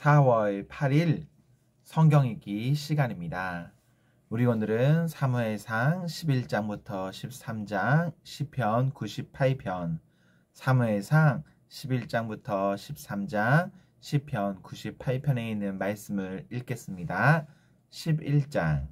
4월 8일 성경 읽기 시간입니다. 우리 오늘은 사무엘상 11장부터 13장, 시편 98편, 사무엘상 11장부터 13장, 시편 98편에 있는 말씀을 읽겠습니다. 11장.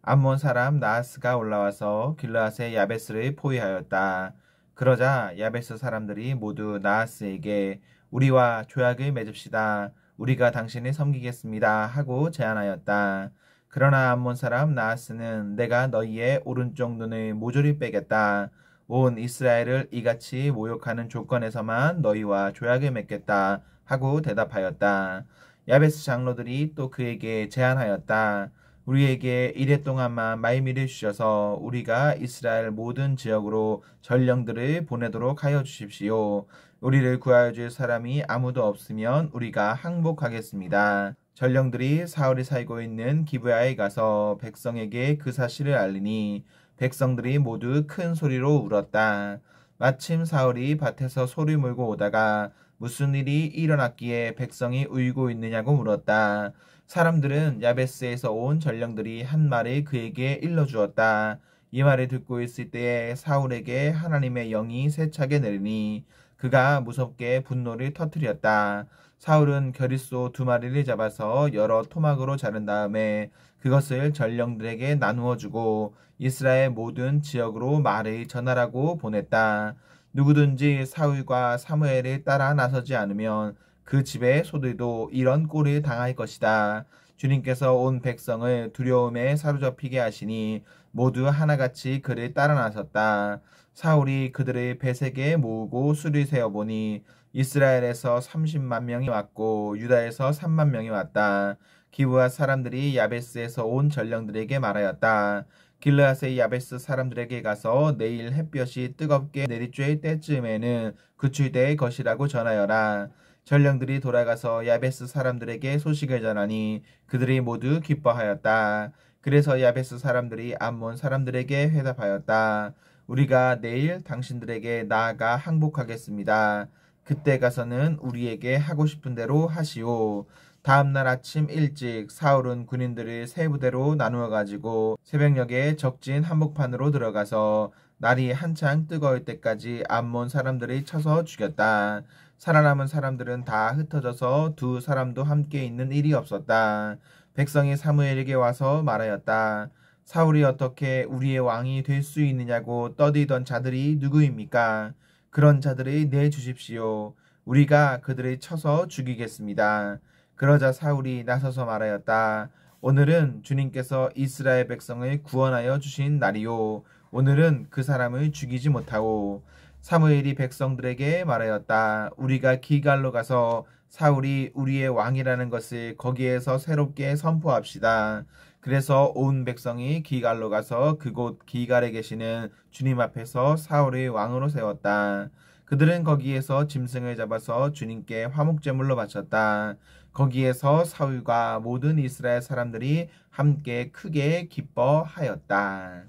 암몬 사람 나하스가 올라와서 길르앗의 야베스를 포위하였다. 그러자 야베스 사람들이 모두 나하스에게 우리와 조약을 맺읍시다. 우리가 당신을 섬기겠습니다 하고 제안하였다. 그러나 암몬 사람 나하스는 내가 너희의 오른쪽 눈을 모조리 빼겠다. 온 이스라엘을 이같이 모욕하는 조건에서만 너희와 조약을 맺겠다 하고 대답하였다. 야베스 장로들이 또 그에게 제안하였다. 우리에게 이래 동안만 말미를 주셔서 우리가 이스라엘 모든 지역으로 전령들을 보내도록 하여 주십시오. 우리를 구하여 줄 사람이 아무도 없으면 우리가 항복하겠습니다. 전령들이 사울이 살고 있는 기브야에 가서 백성에게 그 사실을 알리니 백성들이 모두 큰 소리로 울었다. 마침 사울이 밭에서 소를 몰고 오다가 무슨 일이 일어났기에 백성이 울고 있느냐고 물었다. 사람들은 야베스에서 온 전령들이 한 말을 그에게 일러주었다. 이 말을 듣고 있을 때에 사울에게 하나님의 영이 세차게 내리니 그가 무섭게 분노를 터뜨렸다. 사울은 겨릿소 2마리를 잡아서 여러 토막으로 자른 다음에 그것을 전령들에게 나누어 주고 이스라엘 모든 지역으로 말을 전하라고 보냈다. 누구든지 사울과 사무엘을 따라 나서지 않으면 그 집의 소들도 이런 꼴을 당할 것이다. 주님께서 온 백성을 두려움에 사로잡히게 하시니 모두 하나같이 그를 따라 나섰다. 사울이 그들의 배색에 모으고 수를 세어보니 이스라엘에서 30만 명이 왔고 유다에서 3만 명이 왔다. 기브앗 사람들이 야베스에서 온 전령들에게 말하였다. 길르앗의 야베스 사람들에게 가서 내일 햇볕이 뜨겁게 내리쬐을 때쯤에는 그출될 것이라고 전하여라. 전령들이 돌아가서 야베스 사람들에게 소식을 전하니 그들이 모두 기뻐하였다. 그래서 야베스 사람들이 암몬 사람들에게 회답하였다. 우리가 내일 당신들에게 나아가 항복하겠습니다. 그때 가서는 우리에게 하고 싶은 대로 하시오. 다음날 아침 일찍 사울은 군인들을 세 부대로 나누어 가지고 새벽녘에 적진 한복판으로 들어가서 날이 한창 뜨거울 때까지 암몬 사람들을 쳐서 죽였다. 살아남은 사람들은 다 흩어져서 두 사람도 함께 있는 일이 없었다. 백성이 사무엘에게 와서 말하였다. 사울이 어떻게 우리의 왕이 될 수 있느냐고 떠들던 자들이 누구입니까? 그런 자들을 내주십시오. 우리가 그들을 쳐서 죽이겠습니다. 그러자 사울이 나서서 말하였다. 오늘은 주님께서 이스라엘 백성을 구원하여 주신 날이요. 오늘은 그 사람을 죽이지 못하고. 사무엘이 백성들에게 말하였다. 우리가 기갈로 가서 사울이 우리의 왕이라는 것을 거기에서 새롭게 선포합시다. 그래서 온 백성이 기갈로 가서 그곳 기갈에 계시는 주님 앞에서 사울을 왕으로 세웠다. 그들은 거기에서 짐승을 잡아서 주님께 화목제물로 바쳤다. 거기에서 사울과 모든 이스라엘 사람들이 함께 크게 기뻐하였다.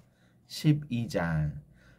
12장.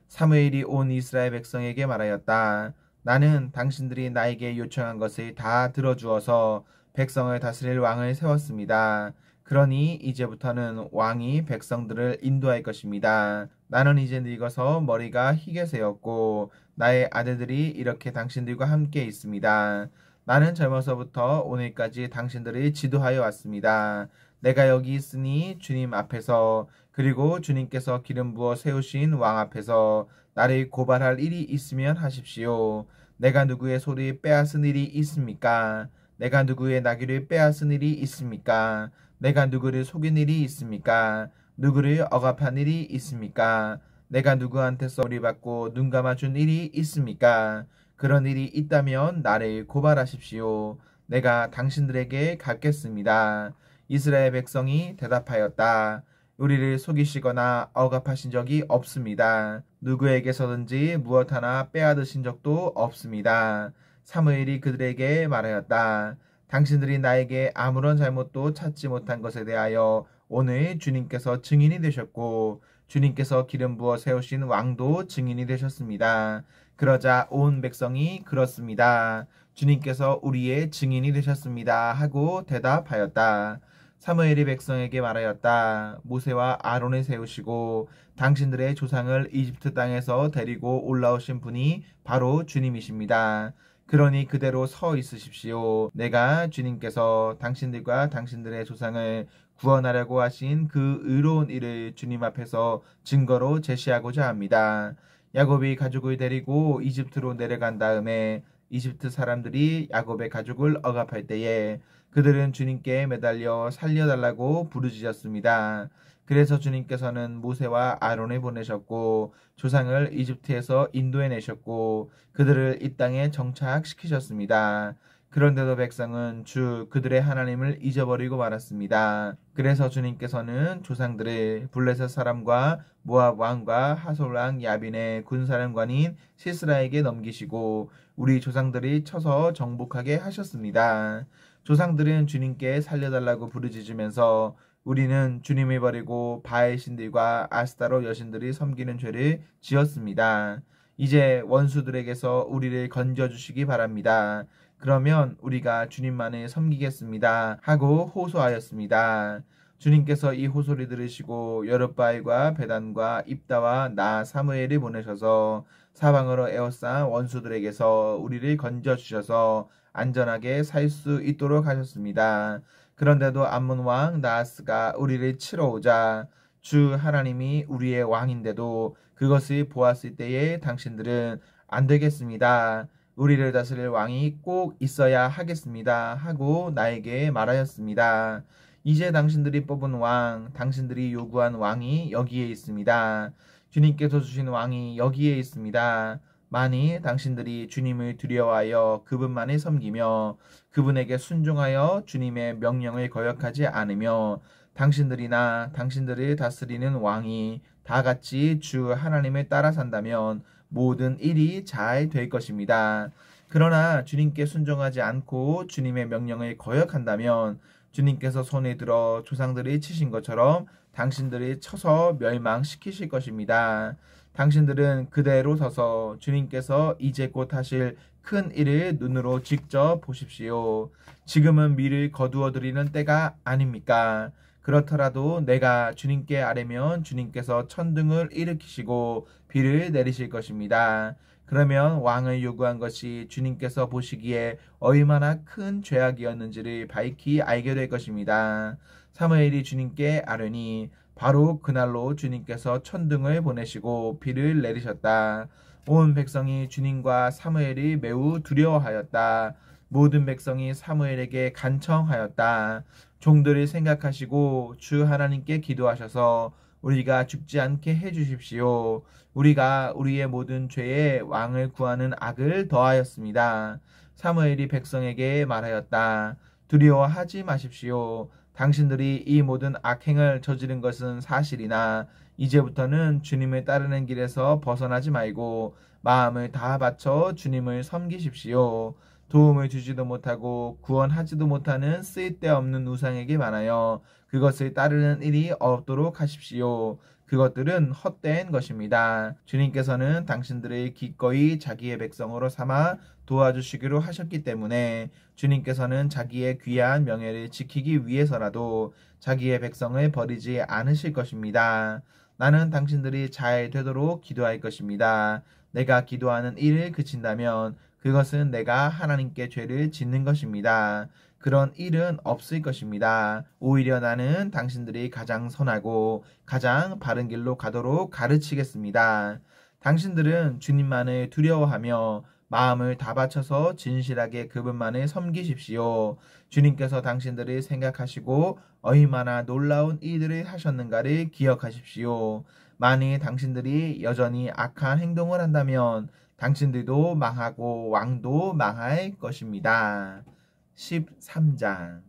사무엘이 온 이스라엘 백성에게 말하였다. 나는 당신들이 나에게 요청한 것을 다 들어주어서 백성을 다스릴 왕을 세웠습니다. 그러니 이제부터는 왕이 백성들을 인도할 것입니다. 나는 이제 늙어서 머리가 희게 새었고 나의 아들들이 이렇게 당신들과 함께 있습니다. 나는 젊어서부터 오늘까지 당신들을 지도하여 왔습니다. 내가 여기 있으니 주님 앞에서 그리고 주님께서 기름 부어 세우신 왕 앞에서 나를 고발할 일이 있으면 하십시오. 내가 누구의 소를 빼앗은 일이 있습니까? 내가 누구의 나귀를 빼앗은 일이 있습니까? 내가 누구를 속인 일이 있습니까? 누구를 억압한 일이 있습니까? 내가 누구한테서 우리받고 눈 감아준 일이 있습니까? 그런 일이 있다면 나를 고발하십시오. 내가 당신들에게 갚겠습니다. 이스라엘 백성이 대답하였다. 우리를 속이시거나 억압하신 적이 없습니다. 누구에게서든지 무엇 하나 빼앗으신 적도 없습니다. 사무엘이 그들에게 말하였다. 당신들이 나에게 아무런 잘못도 찾지 못한 것에 대하여 오늘 주님께서 증인이 되셨고 주님께서 기름 부어 세우신 왕도 증인이 되셨습니다. 그러자 온 백성이 그렇습니다. 주님께서 우리의 증인이 되셨습니다 하고 대답하였다. 사무엘이 백성에게 말하였다. 모세와 아론을 세우시고 당신들의 조상을 이집트 땅에서 데리고 올라오신 분이 바로 주님이십니다. 그러니 그대로 서 있으십시오. 내가 주님께서 당신들과 당신들의 조상을 구원하려고 하신 그 의로운 일을 주님 앞에서 증거로 제시하고자 합니다. 야곱이 가족을 데리고 이집트로 내려간 다음에 이집트 사람들이 야곱의 가족을 억압할 때에 그들은 주님께 매달려 살려달라고 부르짖었습니다. 그래서 주님께서는 모세와 아론을 보내셨고 조상을 이집트에서 인도해내셨고 그들을 이 땅에 정착시키셨습니다. 그런데도 백성은 주 그들의 하나님을 잊어버리고 말았습니다. 그래서 주님께서는 조상들을 블레셋 사람과 모압 왕과 하솔 왕 야빈의 군사령관인 시스라에게 넘기시고 우리 조상들이 쳐서 정복하게 하셨습니다. 조상들은 주님께 살려달라고 부르짖으면서 우리는 주님을 버리고 바알 신들과 아스타로 여신들이 섬기는 죄를 지었습니다. 이제 원수들에게서 우리를 건져주시기 바랍니다. 그러면 우리가 주님만을 섬기겠습니다 하고 호소하였습니다. 주님께서 이 호소를 들으시고 여룻바알과 베단과 입다와 나 사무엘을 보내셔서 사방으로 에워싼 원수들에게서 우리를 건져주셔서 안전하게 살 수 있도록 하셨습니다. 그런데도 암몬 왕 나하스가 우리를 치러 오자 주 하나님이 우리의 왕인데도 그것을 보았을 때에 당신들은 안 되겠습니다. 우리를 다스릴 왕이 꼭 있어야 하겠습니다 하고 나에게 말하였습니다. 이제 당신들이 뽑은 왕, 당신들이 요구한 왕이 여기에 있습니다. 주님께서 주신 왕이 여기에 있습니다. 만일 당신들이 주님을 두려워하여 그분만을 섬기며 그분에게 순종하여 주님의 명령을 거역하지 않으며 당신들이나 당신들을 다스리는 왕이 다 같이 주 하나님을 따라 산다면 모든 일이 잘 될 것입니다. 그러나 주님께 순종하지 않고 주님의 명령을 거역한다면 주님께서 손에 들어 조상들이 치신 것처럼 당신들이 쳐서 멸망시키실 것입니다. 당신들은 그대로 서서 주님께서 이제 곧 하실 큰 일을 눈으로 직접 보십시오. 지금은 미를 거두어 드리는 때가 아닙니까? 그렇더라도 내가 주님께 아뢰면 주님께서 천둥을 일으키시고 비를 내리실 것입니다. 그러면 왕을 요구한 것이 주님께서 보시기에 얼마나 큰 죄악이었는지를 밝히 알게 될 것입니다. 사무엘이 주님께 아뢰니 바로 그날로 주님께서 천둥을 보내시고 비를 내리셨다. 온 백성이 주님과 사무엘이 매우 두려워하였다. 모든 백성이 사무엘에게 간청하였다. 종들을 생각하시고 주 하나님께 기도하셔서 우리가 죽지 않게 해주십시오. 우리가 우리의 모든 죄에 왕을 구하는 악을 더하였습니다. 사무엘이 백성에게 말하였다. 두려워하지 마십시오. 당신들이 이 모든 악행을 저지른 것은 사실이나 이제부터는 주님을 따르는 길에서 벗어나지 말고 마음을 다 바쳐 주님을 섬기십시오. 도움을 주지도 못하고 구원하지도 못하는 쓸데없는 우상에게 반하여 그것을 따르는 일이 없도록 하십시오. 그것들은 헛된 것입니다. 주님께서는 당신들을 기꺼이 자기의 백성으로 삼아 도와주시기로 하셨기 때문에 주님께서는 자기의 귀한 명예를 지키기 위해서라도 자기의 백성을 버리지 않으실 것입니다. 나는 당신들이 잘 되도록 기도할 것입니다. 내가 기도하는 일을 그친다면 그것은 내가 하나님께 죄를 짓는 것입니다. 그런 일은 없을 것입니다. 오히려 나는 당신들이 가장 선하고 가장 바른 길로 가도록 가르치겠습니다. 당신들은 주님만을 두려워하며 마음을 다 바쳐서 진실하게 그분만을 섬기십시오. 주님께서 당신들을 생각하시고 얼마나 놀라운 일들을 하셨는가를 기억하십시오. 만일 당신들이 여전히 악한 행동을 한다면 당신들도 망하고 왕도 망할 것입니다. 13장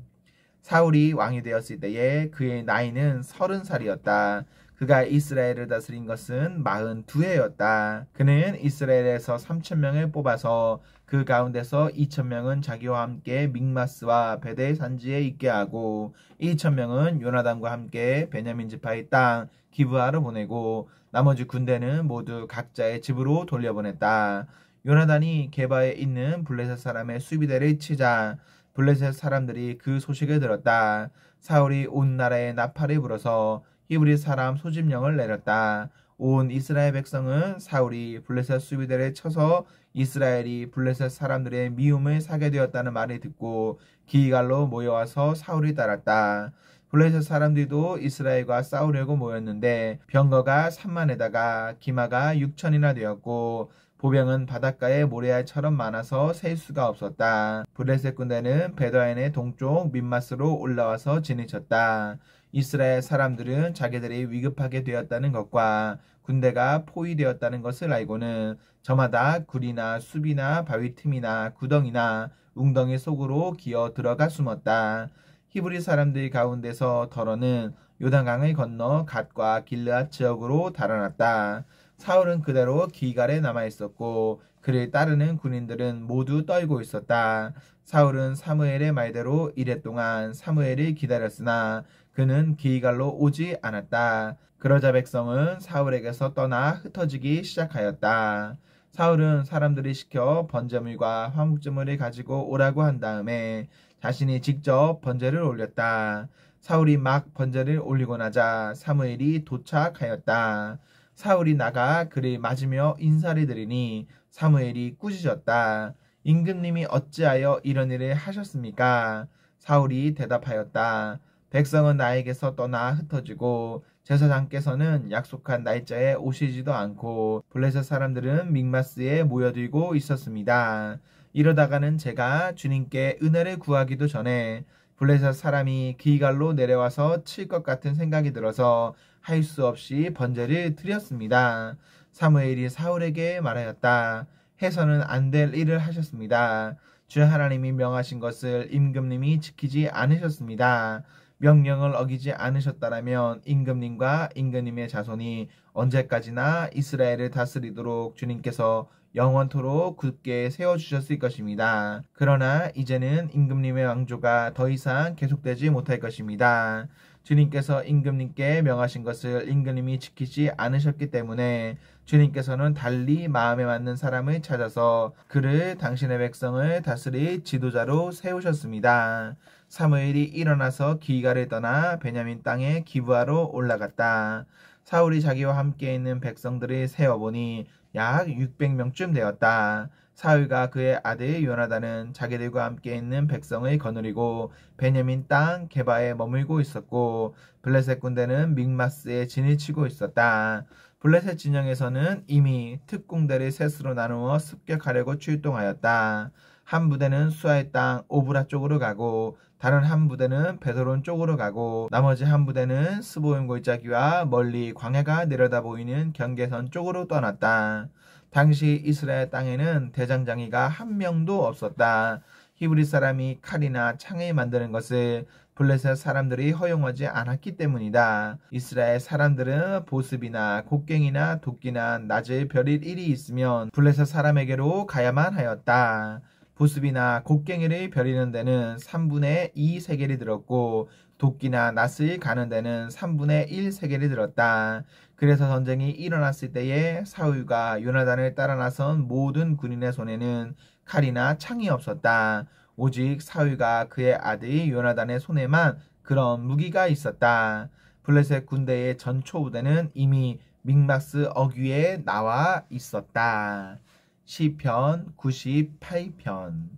사울이 왕이 되었을 때에 그의 나이는 30살이었다. 그가 이스라엘을 다스린 것은 42해였다. 그는 이스라엘에서 3,000명을 뽑아서 그 가운데서 2,000명은 자기와 함께 믹마스와 베델 산지에 있게 하고 2,000명은 요나단과 함께 베냐민 지파의 땅 기브아로 보내고 나머지 군대는 모두 각자의 집으로 돌려보냈다. 요나단이 게바에 있는 블레셋 사람의 수비대를 치자 블레셋 사람들이 그 소식을 들었다. 사울이 온 나라에 나팔을 불어서 히브리 사람 소집령을 내렸다. 온 이스라엘 백성은 사울이 블레셋 수비대를 쳐서 이스라엘이 블레셋 사람들의 미움을 사게 되었다는 말을 듣고 기갈로 모여와서 사울을 따랐다. 블레셋 사람들도 이스라엘과 싸우려고 모였는데 병거가 3만에다가 기마가 6천이나 되었고 보병은 바닷가에 모래알처럼 많아서 셀 수가 없었다. 블레셋 군대는 베드아인의 동쪽 민맛으로 올라와서 진을 쳤다. 이스라엘 사람들은 자기들이 위급하게 되었다는 것과 군대가 포위되었다는 것을 알고는 저마다 굴이나 숲이나 바위 틈이나 구덩이나 웅덩이 속으로 기어 들어가 숨었다. 히브리 사람들 가운데서 더러는 요단강을 건너 갓과 길르앗 지역으로 달아났다. 사울은 그대로 기갈에 남아있었고 그를 따르는 군인들은 모두 떨고 있었다. 사울은 사무엘의 말대로 이랫 동안 사무엘을 기다렸으나 그는 기갈로 오지 않았다. 그러자 백성은 사울에게서 떠나 흩어지기 시작하였다. 사울은 사람들이 시켜 번제물과 화목제물을 가지고 오라고 한 다음에 자신이 직접 번제를 올렸다. 사울이 막 번제를 올리고 나자 사무엘이 도착하였다. 사울이 나가 그를 맞으며 인사를 드리니 사무엘이 꾸짖었다. 임금님이 어찌하여 이런 일을 하셨습니까? 사울이 대답하였다. 백성은 나에게서 떠나 흩어지고 제사장께서는 약속한 날짜에 오시지도 않고 블레셋 사람들은 믹마스에 모여들고 있었습니다. 이러다가는 제가 주님께 은혜를 구하기도 전에 블레셋 사람이 기갈로 내려와서 칠 것 같은 생각이 들어서 할 수 없이 번제를 드렸습니다. 사무엘이 사울에게 말하였다. 해서는 안 될 일을 하셨습니다. 주 하나님이 명하신 것을 임금님이 지키지 않으셨습니다. 명령을 어기지 않으셨다라면 임금님과 임금님의 자손이 언제까지나 이스라엘을 다스리도록 주님께서 영원토록 굳게 세워주셨을 것입니다. 그러나 이제는 임금님의 왕조가 더 이상 계속되지 못할 것입니다. 주님께서 임금님께 명하신 것을 임금님이 지키지 않으셨기 때문에 주님께서는 달리 마음에 맞는 사람을 찾아서 그를 당신의 백성을 다스릴 지도자로 세우셨습니다. 사무엘이 일어나서 기갈을 떠나 베냐민 땅에 기브아로 올라갔다. 사울이 자기와 함께 있는 백성들을 세어보니 약 600명쯤 되었다. 사울과 그의 아들 요나단은 자기들과 함께 있는 백성을 거느리고 베냐민 땅 게바에 머물고 있었고 블레셋 군대는 믹마스에 진을 치고 있었다. 블레셋 진영에서는 이미 특공대를 셋으로 나누어 습격하려고 출동하였다. 한 부대는 수아의 땅 오브라 쪽으로 가고 다른 한 부대는 베드론 쪽으로 가고 나머지 한 부대는 스보임 골짜기와 멀리 광야가 내려다 보이는 경계선 쪽으로 떠났다. 당시 이스라엘 땅에는 대장장이가 한 명도 없었다. 히브리 사람이 칼이나 창을 만드는 것을 블레셋 사람들이 허용하지 않았기 때문이다. 이스라엘 사람들은 보습이나 곡괭이나 도끼나 낫을 벼릴 일이 있으면 블레셋 사람에게로 가야만 하였다. 보습이나 곡괭이를 벼리는 데는 3분의 2 세겔이 들었고 도끼나 낫을 가는 데는 3분의 1 세겔이 들었다. 그래서 전쟁이 일어났을 때에 사울과 요나단을 따라 나선 모든 군인의 손에는 칼이나 창이 없었다. 오직 사울과 그의 아들 요나단의 손에만 그런 무기가 있었다. 블레셋 군대의 전초부대는 이미 믹마스 어귀에 나와 있었다. 시편 98편.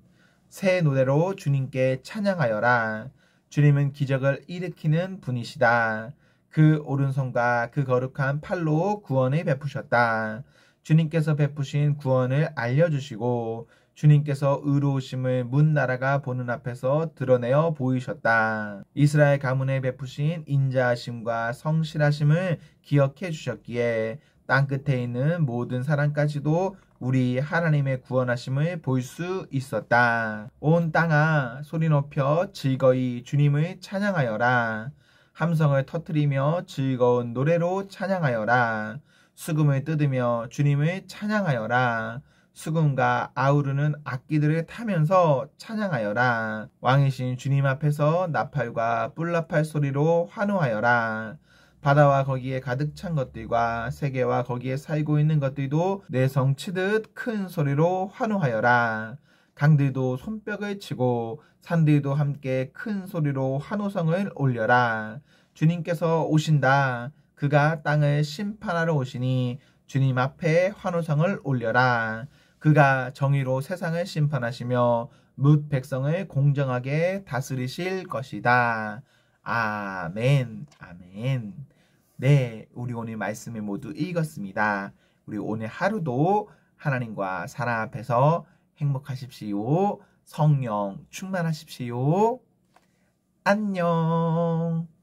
새 노래로 주님께 찬양하여라. 주님은 기적을 일으키는 분이시다. 그 오른손과 그 거룩한 팔로 구원을 베푸셨다. 주님께서 베푸신 구원을 알려주시고 주님께서 의로우심을 문 나라가 보는 앞에서 드러내어 보이셨다. 이스라엘 가문에 베푸신 인자하심과 성실하심을 기억해 주셨기에 땅끝에 있는 모든 사람까지도 우리 하나님의 구원하심을 볼 수 있었다. 온 땅아 소리 높여 즐거이 주님을 찬양하여라. 함성을 터뜨리며 즐거운 노래로 찬양하여라. 수금을 뜯으며 주님을 찬양하여라. 수금과 아우르는 악기들을 타면서 찬양하여라. 왕이신 주님 앞에서 나팔과 뿔나팔 소리로 환호하여라. 바다와 거기에 가득 찬 것들과 세계와 거기에 살고 있는 것들도 내 성치듯 큰 소리로 환호하여라. 강들도 손뼉을 치고 산들도 함께 큰 소리로 환호성을 올려라. 주님께서 오신다. 그가 땅을 심판하러 오시니 주님 앞에 환호성을 올려라. 그가 정의로 세상을 심판하시며 뭇 백성을 공정하게 다스리실 것이다. 아멘, 아멘. 네, 우리 오늘 말씀을 모두 읽었습니다. 우리 오늘 하루도 하나님과 사랑 앞에서 행복하십시오. 성령 충만하십시오. 안녕.